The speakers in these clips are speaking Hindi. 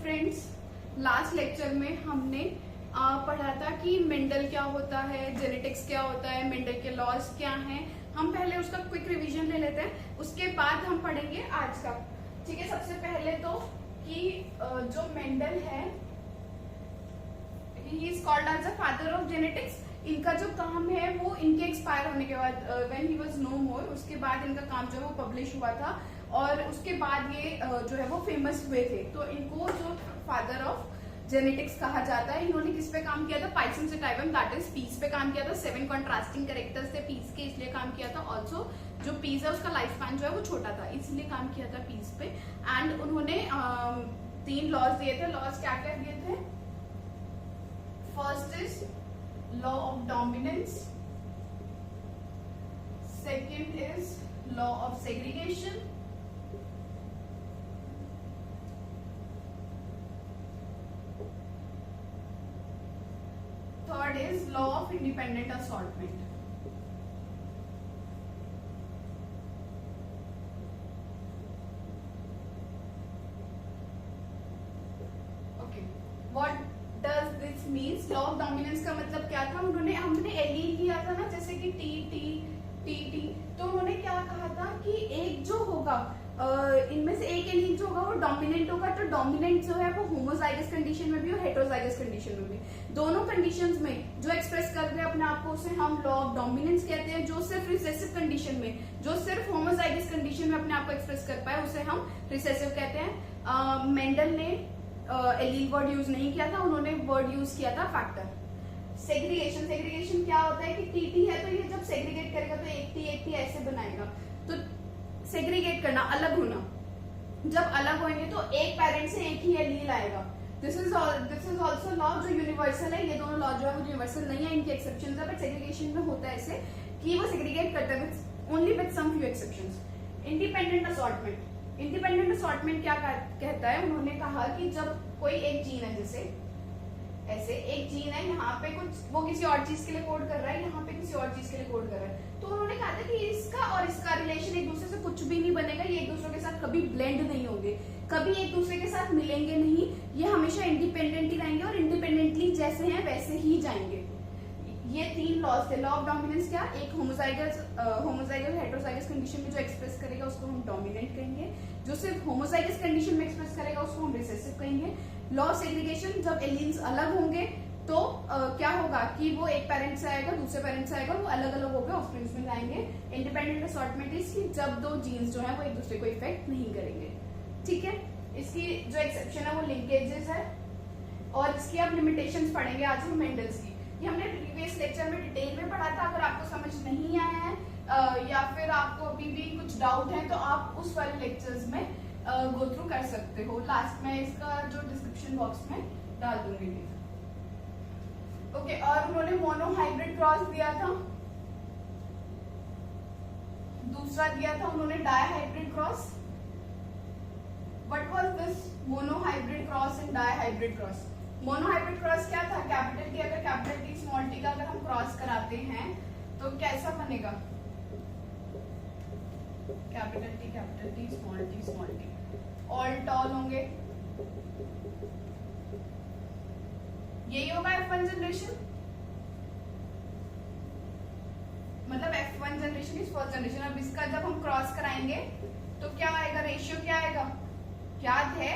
फ्रेंड्स, लास्ट लेक्चर में हमने पढ़ा था कि मेंडल क्या होता है, जेनेटिक्स क्या होता है, मेंडल के लॉज क्या हैं। हम पहले उसका क्विक रिवीजन ले लेते हैं, उसके बाद हम पढ़ेंगे आज का। ठीक है, सबसे पहले तो कि जो मेंडल है, he is called as the father of genetics. इनका जो काम है वो इनके एक्सपायर होने के बाद, व्हेन ही वाज नो मोर, उसके बाद इनका काम जो है वो पब्लिश हुआ था और उसके बाद ये जो है वो फेमस हुए थे। तो इनको जो फादर ऑफ जेनेटिक्स कहा जाता है। इन्होंने किस पे काम किया था? Python sativum, that is peace पे काम किया था। 7 कॉन्ट्रास्टिंग कैरेक्टर्स थे पीस के, इसलिए काम किया था। ऑल्सो जो पीस है उसका लाइफ स्पैन जो है वो छोटा था, इसलिए काम किया था पीस पे। एंड उन्होंने 3 लॉज दिए थे। लॉज क्या क्या दिए थे? First is law of dominance, second is law of segregation, third is law of independent assortment. Okay, what does this means? law of dominance का मतलब क्या था? हमने एलील किया था ना, जैसे कि टी टी टी टी, तो उन्होंने क्या कहा था कि एक जो होगा इनमें से एक एलील जो होगा वो डोमिनेंट होगा। तो डोमिनेंट जो है वो होमोजाइगस कंडीशन में भी और हेटेरोजाइगस कंडीशन में भी, दोनों कंडीशंस में जो एक्सप्रेस कर रहे हैं अपने आप को, उसे हम लॉ ऑफ डोमिनेंस कहते हैं। जो सिर्फ रिसेसिव कंडीशन में, जो सिर्फ होमोजाइगस कंडीशन में अपने आप को एक्सप्रेस कर पाए, उसे हम रिसेसिव कहते हैं। मेंडल ने एलील वर्ड यूज नहीं किया था, उन्होंने वर्ड यूज किया था फैक्टर। सेग्रीगेशन, सेग्रीगेशन क्या होता है कि टीटी है तो ये जब सेग्रीगेट करेगा तो एक टी ऐसे बनाएगा। तो सेग्रीगेट करना, अलग होना, जब अलग होंगे तो एक पेरेंट से एक ही एलील आएगा। दिस इज ऑल्सो लॉ जो यूनिवर्सल है। ये दोनों लॉ जो है वो यूनिवर्सल नहीं है, इनके एक्सेप्शंस है, बट सेग्रीगेशन में होता है ऐसे कि वो सेग्रीगेट करता है only with some few exceptions. Independent assortment, independent assortment क्या कहता है? उन्होंने कहा कि जब कोई एक जीन है, जैसे ऐसे एक जीन है, यहाँ पे कुछ वो किसी और चीज के लिए कोड कर रहा है, यहाँ पे किसी और चीज के लिए कोड कर रहा है, तो उन्होंने कहा था कि इसका और इसका रिलेशन एक दूसरे से कुछ भी नहीं बनेगा, ये एक दूसरे के साथ कभी ब्लेंड नहीं होंगे, कभी एक दूसरे के साथ मिलेंगे नहीं, ये हमेशा इंडिपेंडेंट ही रहेंगे और इंडिपेंडेंटली जैसे हैं वैसे ही जाएंगे। ये 3 लॉज थे। लॉ ऑफ डोमिनेंस क्या? एक होमोजाइगस हेटेरोजाइगस कंडीशन में जो एक्सप्रेस करेगा उसको हम डोमिनेंट कहेंगे, जो सिर्फ होमोजाइगस कंडीशन में एक्सप्रेस करेगा उसको हम रिसेसिव कहेंगे। लॉ ऑफ सेग्रीगेशन, जब एलील्स अलग होंगे तो क्या होगा कि वो एक पेरेंट से आएगा, दूसरे पेरेंट से आएगा, वो अलग अलग होकर ऑफस्प्रिंग्स में जाएंगे। इंडिपेंडेंट असॉर्टमेंट इज कि जब 2 जीन्स जो है वो एक दूसरे को इफेक्ट नहीं करेंगे। ठीक है, इसकी जो एक्सेप्शन है वो लिंकेजेस है और इसकी आप लिमिटेशंस पढ़ेंगे आज हम मेंडल्स की। ये हमने प्रीवियस लेक्चर में डिटेल में पढ़ा था। अगर आपको समझ नहीं आया है या फिर आपको अभी भी कुछ डाउट है तो आप उस वाले लेक्चर्स में गो थ्रू कर सकते हो। लास्ट में इसका जो डिस्क्रिप्शन बॉक्स में डाल दूंगी। ओके, और उन्होंने मोनोहाइब्रिड क्रॉस दिया था, दूसरा दिया था उन्होंने dihybrid cross. What was this monohybrid cross and dihybrid cross? Monohybrid cross क्या था? कैपिटल टी, अगर कैपिटल टी स्मॉल टी का अगर हम क्रॉस कराते हैं तो कैसा बनेगा? Capital T small T, all toll होंगे, यही होगा F1 जनरेशन। मतलब F1 generation is first generation. अब इसका जब हम क्रॉस कराएंगे तो क्या आएगा? रेशियो क्या आएगा? याद है?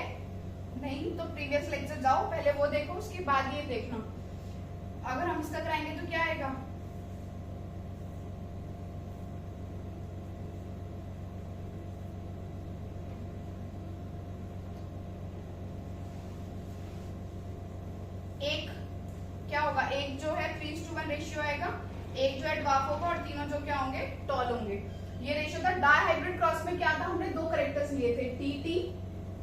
नहीं तो प्रीवियस लेक्चर जाओ, पहले वो देखो, उसके बाद ये देखना। अगर हम इसका कराएंगे तो क्या आएगा? एक क्या होगा? एक जो है 3:1 रेशियो आएगा, एक जो है ड्वार्फ होगा और तीनों जो क्या होंगे? टॉल होंगे। ये रेशियो था। डायहाइब्रिड क्रॉस में क्या था? हमने 2 कैरेक्टर्स लिए थे, टी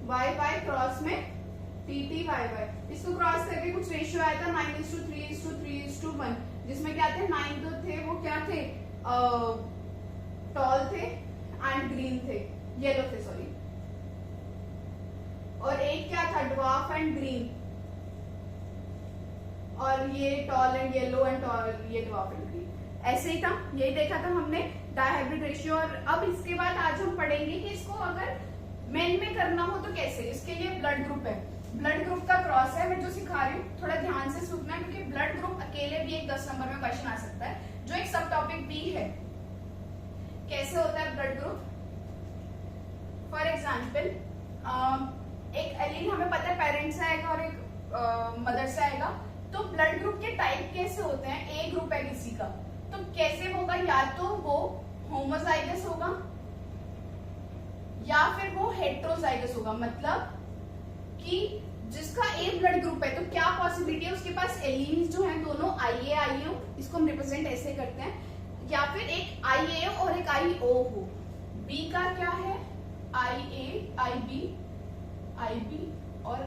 वाई वाई, क्रॉस में टी वाई वाई। इसको क्रॉस करके कुछ रेशियो आया था 9:3:3:1, जिसमें क्या थे? 9 जो थे वो क्या थे? टॉल थे एंड ग्रीन थे, येलो थे सॉरी, और एक क्या था? ड्वार्फ एंड ग्रीन, और ये tall and yellow and tall, ये ड्वार्फ एंड ग्रीन। ऐसे ही था, यही देखा था हमने डायहाइब्रिड रेशियो। और अब इसके बाद आज हम पढ़ेंगे कि इसको अगर मेन में करना हो तो कैसे। इसके लिए ब्लड ग्रुप है, ब्लड ग्रुप का क्रॉस है। मैं जो सिखा रही हूँ थोड़ा ध्यान से सुनना, क्योंकि ब्लड ग्रुप अकेले भी एक 10 नंबर में क्वेश्चन आ सकता है, जो एक सब टॉपिक भी है। कैसे होता है ब्लड ग्रुप? फॉर एग्जाम्पल एक एलील हमें पता है पेरेंट्स से आएगा और एक मदर से आएगा, तो ब्लड ग्रुप के टाइप कैसे होते हैं? ए ग्रुप है किसी का, तो कैसे होगा? या तो वो होमोजाइगस होगा या फिर वो हेट्रोजाइगस होगा। मतलब कि जिसका ए ब्लड ग्रुप है तो क्या पॉसिबिलिटी है उसके पास एलील्स जो हैं दोनों आईए आईओ, इसको हम रिप्रेजेंट ऐसे करते हैं, या फिर एक आईए और एक आईओ हो। बी का क्या है? आईए आईबी आईबी और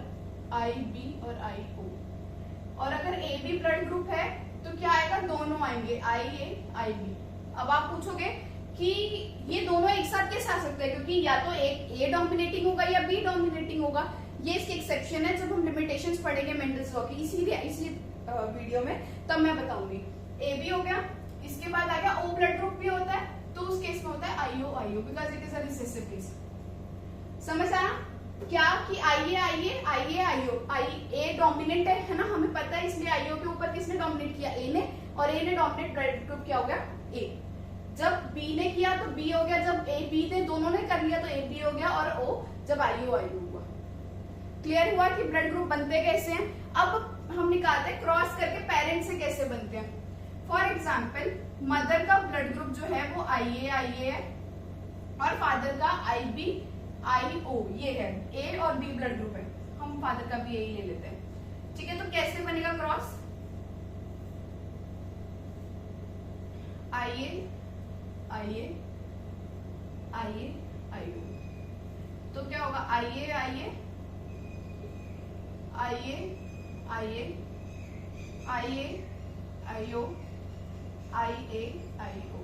आईबी और आईओ। और अगर ए बी ब्लड ग्रुप है तो क्या आएगा? दोनों आएंगे, आईए आईबी। अब आप पूछोगे कि ये दोनों एक साथ कैसे आ सकते हैं, क्योंकि या तो एक ए डोमिनेटिंग होगा या बी डोमिनेटिंग होगा। ये इसकी एक्सेप्शन है, जब हम लिमिटेशंस पढ़ेंगे मेंडल्स लॉ की इसीलिए इसी वीडियो में, तब मैं बताऊंगी। ए बी हो गया, इसके बाद आ गया ओ ब्लड ग्रुप भी होता है, तो उस केस में होता है IO IO, because it is a recessive case. समझ आया क्या? कि आईए आईए आईए आईओ, आई ए डोमिनेंट है ना, हमें पता है, इसलिए आईओ के ऊपर किसने डोमिनेट किया? ए ने, और ए ने डोमिनेट ब्लड ग्रुप क्या हो गया? ए। जब बी ने किया तो बी हो गया, जब ए बी ने दोनों ने कर लिया तो ए बी हो गया, और ओ जब आईओ आईओ हुआ। क्लियर हुआ कि ब्लड ग्रुप बनते कैसे हैं? अब हम निकालते हैं क्रॉस करके पेरेंट्स से कैसे बनते हैं। फॉर एग्जाम्पल मदर का ब्लड ग्रुप जो है वो आईए आईए है, और फादर का आईबी आईओ, ये है ए और बी ब्लड ग्रुप है, हम फादर का भी यही ले लेते हैं। ठीक है, तो कैसे बनेगा क्रॉस? आईए आईए आईए आईओ, तो क्या होगा? आईए आईए आईए आईए आईए आईओ आईए आईओ,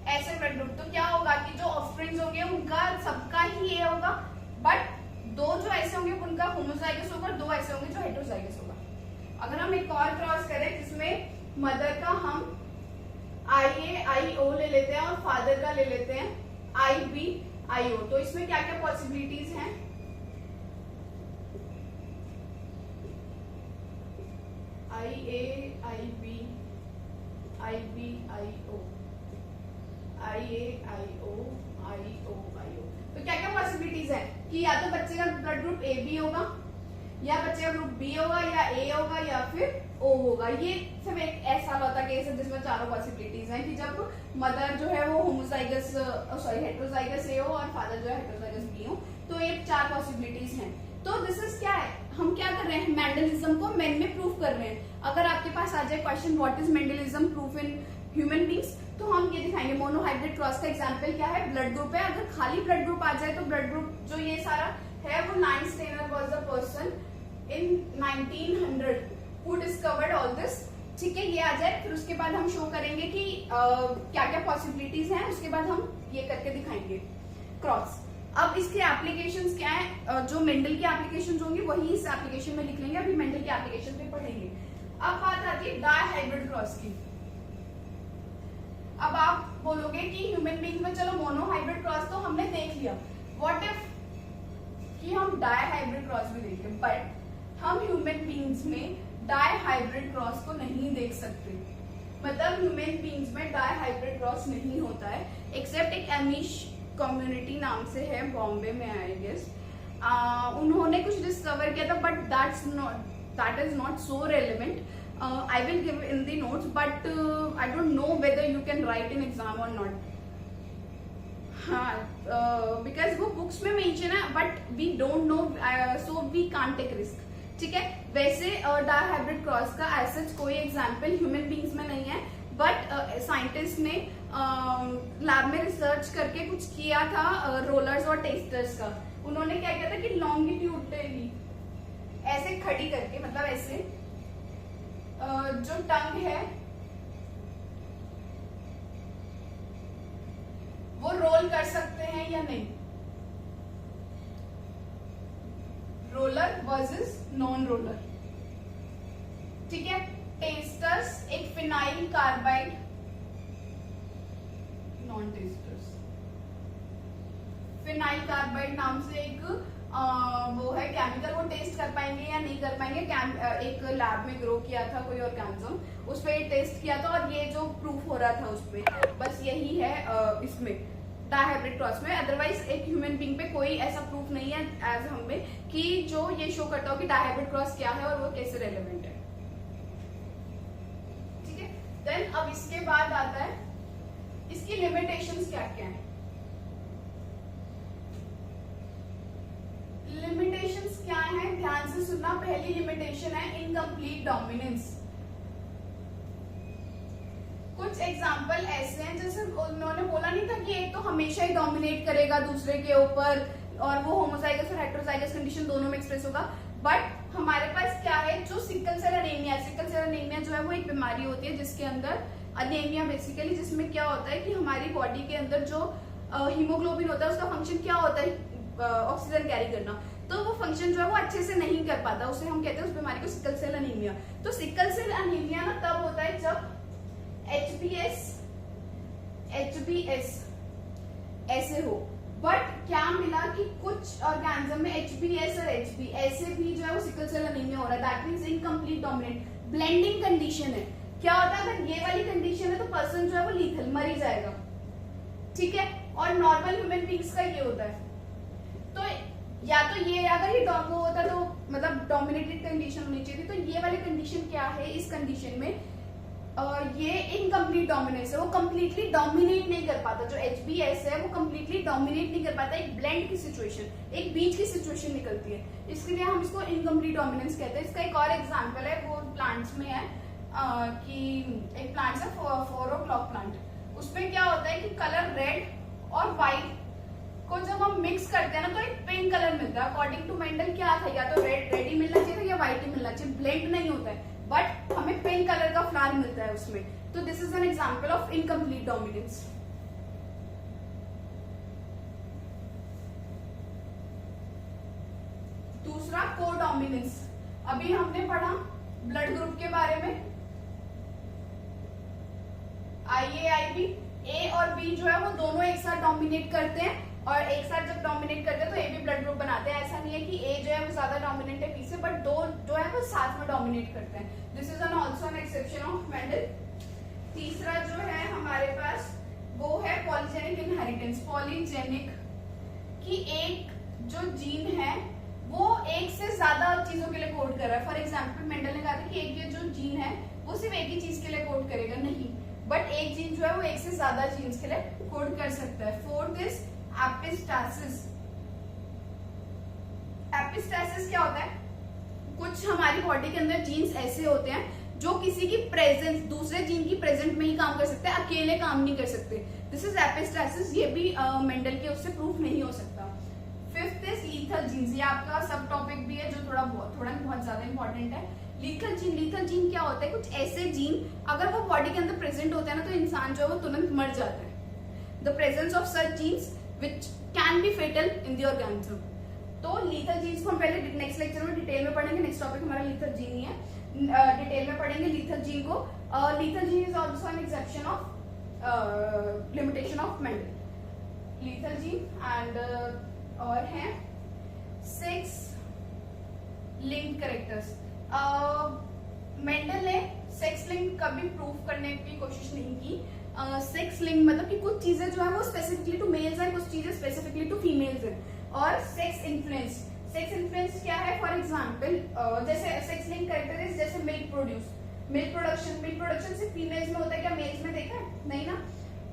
ऐसे ब्लड ग्रुप। तो क्या होगा कि जो ऑफस्प्रिंग्स होंगे उनका सबका ही ए होगा, बट दो जो ऐसे होंगे उनका होमोजाइगस होगा, दो ऐसे होंगे जो हेटेरोजाइगस होगा। अगर हम एक और क्रॉस करें जिसमें मदर का हम आईए आईओ ले लेते हैं और फादर का ले लेते हैं आईबी आईओ, तो इसमें क्या क्या पॉसिबिलिटीज हैं? आईए आईबी आईबी आईओ आईए आईओ आईओ आईओ, तो क्या क्या पॉसिबिलिटीज है कि या तो बच्चे का ब्लड ग्रुप ए बी होगा, या बच्चे का ग्रुप बी होगा, या ए होगा, या फिर ओ होगा। ये सिर्फ एक ऐसा वाला केस है जिसमें चारों पॉसिबिलिटीज हैं कि जब मदर जो है वो होमोजाइगस सॉरी हेटेरोजाइगस ए हो और फादर जो है हेटेरोजाइगस बी हो, तो ये चार पॉसिबिलिटीज हैं। तो दिस इज क्या है? हम क्या कर रहे हैं? मेंडलिज्म को मेन में प्रूव कर रहे हैं। अगर आपके पास आ जाए question what is Mendelism proof in human beings, तो हम ये दिखाएंगे। मोनोहाइब्रिड क्रॉस का एग्जांपल क्या है? ब्लड ग्रुप है। अगर खाली ब्लड ग्रुप आ जाए तो ब्लड ग्रुप जो ये सारा है वो lines Taylor was the person in 1900 who discovered all this. ठीक है, ये आ जाए, फिर उसके बाद हम शो करेंगे कि क्या क्या पॉसिबिलिटीज हैं, उसके बाद हम ये करके दिखाएंगे क्रॉस। अब इसके एप्लीकेशंस क्या है? जो मेंडल की एप्लीकेशंस होंगी वही इस एप्लीकेशन में लिख लेंगे, अभी मेंडल की एप्लीकेशन पे पढ़ेंगे। अब बात आती है डायहाइब्रिड क्रॉस की। अब आप बोलोगे कि ह्यूमन बीइंग में चलो मोनोहाइब्रिड क्रॉस तो हमने देख लिया, व्हाट इफ कि हम डायहाइब्रिड क्रॉस भी देखें, बट हम ह्यूमन बीइंग्स में डायहाइब्रिड क्रॉस को नहीं देख सकते। मतलब ह्यूमन बीइंग्स में डायहाइब्रिड क्रॉस नहीं होता है, एक्सेप्ट एक एमिश कम्युनिटी नाम से है, बॉम्बे में आई गेस। उन्होंने कुछ डिस्कवर किया था, but that is not so relevant. I will give in the notes, but I don't know whether you can write in exam or not. हाँ, because वो बुक्स में मेंशन है, but we don't know, so we can't take risk. ठीक है, वैसे डायहाइब्रिड क्रॉस का ऐसा कोई एग्जाम्पल ह्यूमन बींग्स में नहीं है, बट साइंटिस्ट ने लैब में रिसर्च करके कुछ किया था रोलर्स और टेस्टर्स का। उन्होंने क्या किया था कि लॉन्गिट्यूडली ऐसे खड़ी करके, मतलब ऐसे जो टंग है वो रोल कर सकते हैं या नहीं, रोलर वर्सेस नॉन रोलर। ठीक है, टेस्टर्स एक phenyl carbide, non testers phenyl carbide नाम से एक वो है केमिकल, वो टेस्ट कर पाएंगे या नहीं कर पाएंगे। एक लैब में ग्रो किया था कोई ऑर्गेनिज्म, उस पर टेस्ट किया था और ये जो प्रूफ हो रहा था उस पर, बस यही है इसमें डायहाइब्रिड क्रॉस में। अदरवाइज एक ह्यूमन बीइंग पे कोई ऐसा प्रूफ नहीं है एज हम में कि जो ये शो करता हो कि डायहाइब्रिड क्रॉस क्या है और वो कैसे रेलेवेंट है। ठीक है, देन अब इसके बाद आता है इसकी लिमिटेशंस क्या क्या है। लिमिटेशंस क्या है, ध्यान से सुनना। पहली लिमिटेशन है इनकम्प्लीट डोमिनेंस। कुछ एग्जाम्पल ऐसे हैं, जैसे उन्होंने बोला नहीं था कि एक तो हमेशा ही डोमिनेट करेगा दूसरे के ऊपर और वो होमोजाइगस और हेटेरोजाइगस कंडीशन दोनों में एक्सप्रेस होगा, बट हमारे पास क्या है, जो sickle cell anaemia, sickle cell anaemia जो है वो एक बीमारी होती है जिसके अंदर एनीमिया बेसिकली, जिसमें क्या होता है कि हमारी बॉडी के अंदर जो हीमोग्लोबिन होता है उसका फंक्शन क्या होता है, ऑक्सीजन कैरी करना, तो वो फंक्शन जो है वो अच्छे से नहीं कर पाता, उसे हम कहते हैं उस बीमारी को सिकल सेल एनीमिया। तो सिकल सेल एनीमिया ना तब होता है जब HbS ऐसे हो, बट क्या मिला कि कुछ ऑर्गेनिज्म में HbS और Hb ऐसे भी जो है वो सिकल सेल एनीमिया हो रहा है, that means incomplete dominant blending condition है। क्या होता है, अगर ये वाली कंडीशन है तो पर्सन जो है वो लीथल मर ही जाएगा। ठीक है, और नॉर्मल ह्यूमन बीइंग्स का ये होता है, तो या तो ये अगर ये डॉगो होता तो मतलब डोमिनेटेड कंडीशन होनी चाहिए थी, तो ये वाली कंडीशन क्या है, इस कंडीशन में ये इनकम्प्लीट डोमिनेंस है, वो कंप्लीटली डोमिनेट नहीं कर पाता, जो HbS है वो कंप्लीटली डोमिनेट नहीं कर पाता, एक ब्लेंड की सिचुएशन, एक बीच की सिचुएशन निकलती है, इसलिए हम इसको इनकम्प्लीट डोमिनेंस कहते हैं। इसका एक और एग्जांपल है, वो प्लांट्स में है कि एक प्लांट है 4 o'clock प्लांट, उसमें क्या होता है कि कलर रेड और व्हाइट को जब हम मिक्स करते हैं ना तो एक पिंक कलर मिलता है। अकॉर्डिंग टू मेंडल क्या था, या तो रेड ही मिलना चाहिए था या व्हाइट ही मिलना चाहिए, ब्लेंड नहीं होता है, बट हमें पिंक कलर का फ्लावर मिलता है उसमें। तो this is an example of incomplete dominance. दूसरा कोडोमिनेंस, अभी हमने पढ़ा ब्लड ग्रुप के बारे में, IAIB, A और B जो है वो दोनों एक साथ डोमिनेट करते हैं, और एक साथ जब डोमिनेट करते हैं तो A भी ब्लड ग्रुप बनाते हैं। ऐसा नहीं है कि A जो है वो ज्यादा डोमिनेंट है B से, बट दो जो है वो साथ में डोमिनेट करते हैं। This is an also an exception of Mendel. तीसरा जो है हमारे पास वो है पॉलीजेनिक इनहेरिटेंस। पॉलीजेनिक कि एक जो जीन है वो एक से ज्यादा चीजों के लिए कोड कर रहा है। फॉर एग्जाम्पल मेंडल ने कहा था कि एक ये जो जीन है वो सिर्फ एक ही चीज के लिए कोड करेगा, नहीं, बट एक जीन जो है वो एक से ज्यादा जीन्स के लिए कोड कर सकता है। Fourth is epistasis. एपिस्टासिस क्या होता है, कुछ हमारी बॉडी के अंदर जीन्स ऐसे होते हैं जो किसी की प्रेजेंस, दूसरे जीन की प्रेजेंट में ही काम कर सकते हैं, अकेले काम नहीं कर सकते। This is epistasis. ये भी मेंडल के उससे प्रूफ नहीं हो सकता। Fifth is lethal genes. ये आपका सब टॉपिक भी है जो थोड़ा बहुत ज्यादा इंपॉर्टेंट है। लीथल जीन, लीथल जीन क्या होता है, कुछ ऐसे जीन अगर वो बॉडी के अंदर प्रेजेंट होते हैं ना तो इंसान जो है वो तुरंत मर जाता है। The presence of such genes which can be fatal in the organism। तो लीथल जीन्स को हम पहले नेक्स्ट लेक्चर में डिटेल में पढ़ेंगे। नेक्स्ट टॉपिक हमारा लीथल जीन ही है, डिटेल में पढ़ेंगे लीथल जीन को। Lethal gene is also an exception of limitation of Mendel. Lethal gene and और है 6 लिंक्ड कैरेक्टर्स। मेंडल ने सेक्स लिंक कभी प्रूव करने की कोशिश नहीं की। सेक्स लिंक मतलब कि कुछ चीजें जो है वो स्पेसिफिकली टू मेल्स है, कुछ चीजें स्पेसिफिकली टू फीमेल्स है। और सेक्स इन्फ्लुएंस, सेक्स इन्फ्लुएंस क्या है, फॉर एग्जांपल जैसे सेक्स लिंक कैरेक्टर जैसे मिल्क प्रोड्यूस, मिल्क प्रोडक्शन सिर्फ फीमेल्स में होता है क्या, मेल्स में देखा है नहीं ना,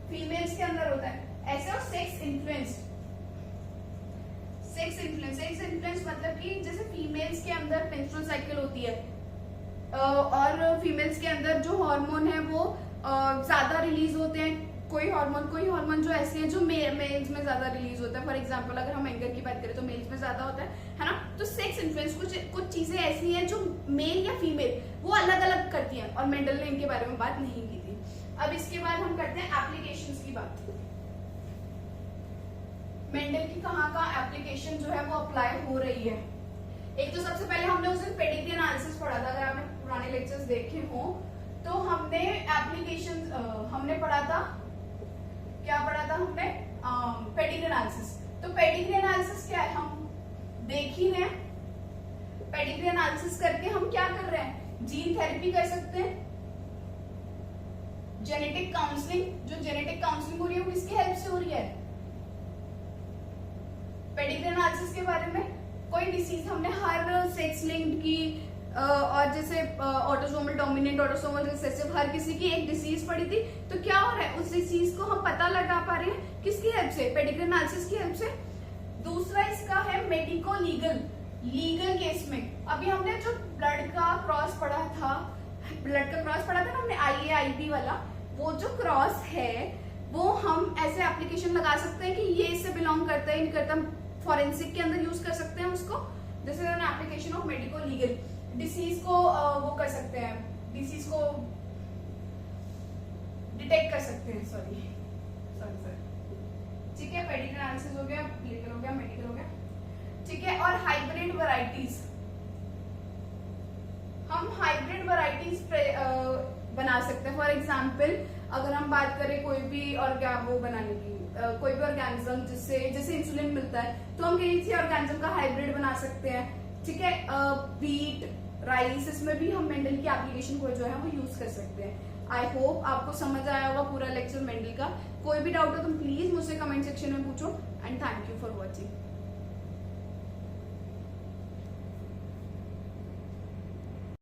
फीमेल्स के अंदर होता है ऐसे। और सेक्स इन्फ्लुएंस, सेक्स इन्फ्लुएंस मतलब कि जैसे फीमेल्स के अंदर मेंस्ट्रुअल साइकिल होती है और फीमेल्स के अंदर जो हार्मोन है वो ज्यादा रिलीज होते हैं। कोई हार्मोन जो ऐसे हैं जो मेल्स में ज्यादा रिलीज होता है। फॉर एग्जांपल अगर हम एंगर की बात करें तो मेल्स में ज्यादा होता है ना। तो सेक्स इन्फ्लुएंस कुछ चीजें ऐसी हैं जो मेल या फीमेल वो अलग अलग करती हैं, और मेंडल ने इनके बारे में बात नहीं की थी। अब इसके बाद हम करते हैं एप्लीकेशंस की बात। मेंडल की कहाँ एप्लीकेशन जो है वो अप्लाई हो रही है। एक तो सबसे पहले हमने उस दिन पेडिग्री एनालिसिस पढ़ा था, अगर आपने पुराने लेक्चर्स देखे हो तो हमने एप्लीकेशन हमने पढ़ा था, क्या पढ़ा था हमने, पेडिग्री एनालिसिस। तो पेडिग्री एनालिसिस क्या है, हम पेडिग्री एनालिसिस करके हम क्या कर रहे हैं, जीन थेरेपी कर सकते हैं। जेनेटिक काउंसलिंग, जो जेनेटिक काउंसलिंग हो रही है वो किसकी हेल्प से हो रही है, पेडिग्री एनालिसिस के बारे में। कोई डिसीज हमने हर सेक्स लिंक्ड की और जैसे ऑटोसोमल डोमिनेंट, ऑटोसोमल रिसेसिव, हर किसी की एक डिसीज पड़ी थी, तो क्या हो रहा है, उस डिसीज को हम पता लगा पा रहे हैं किसकी हेल्प से, पेडिग्री एनालिसिस की हेल्प से। दूसरा इसका है मेडिको लीगल, लीगल केस में। अभी हमने जो ब्लड का क्रॉस पढ़ा था, ना हमने IAIB वाला, वो जो क्रॉस है वो हम ऐसे एप्लीकेशन लगा सकते हैं कि ये इससे बिलोंग करता है नहीं करता, फॉरेंसिक के अंदर यूज कर सकते हैं उसको। This is an application of medico legal. Disease को वो कर सकते हैं, डिसीज को डिटेक्ट कर सकते हैं, सॉरी। ठीक है, पेडिग्री एनालिसिस हो गया, लीगल हो गया, मेडिकल हो गया, ठीक है। और हाइब्रिड वैरायटीज, हम हाइब्रिड वैरायटीज बना सकते हैं। फॉर एग्जाम्पल अगर हम बात करें कोई भी वो बनाने की, कोई भी ऑर्गेनिज्म जिससे इंसुलिन मिलता है, तो हम किसी ऑर्गेनिज्म का हाइब्रिड बना सकते हैं, ठीक है। व्हीट, राइस, इसमें भी हम मेंडल की एप्लीकेशन को जो है वो यूज कर सकते हैं। आई होप आपको समझ आया होगा पूरा लेक्चर मेंडल का। कोई भी डाउट हो तो प्लीज मुझसे कमेंट सेक्शन में पूछो, and thank you for watching.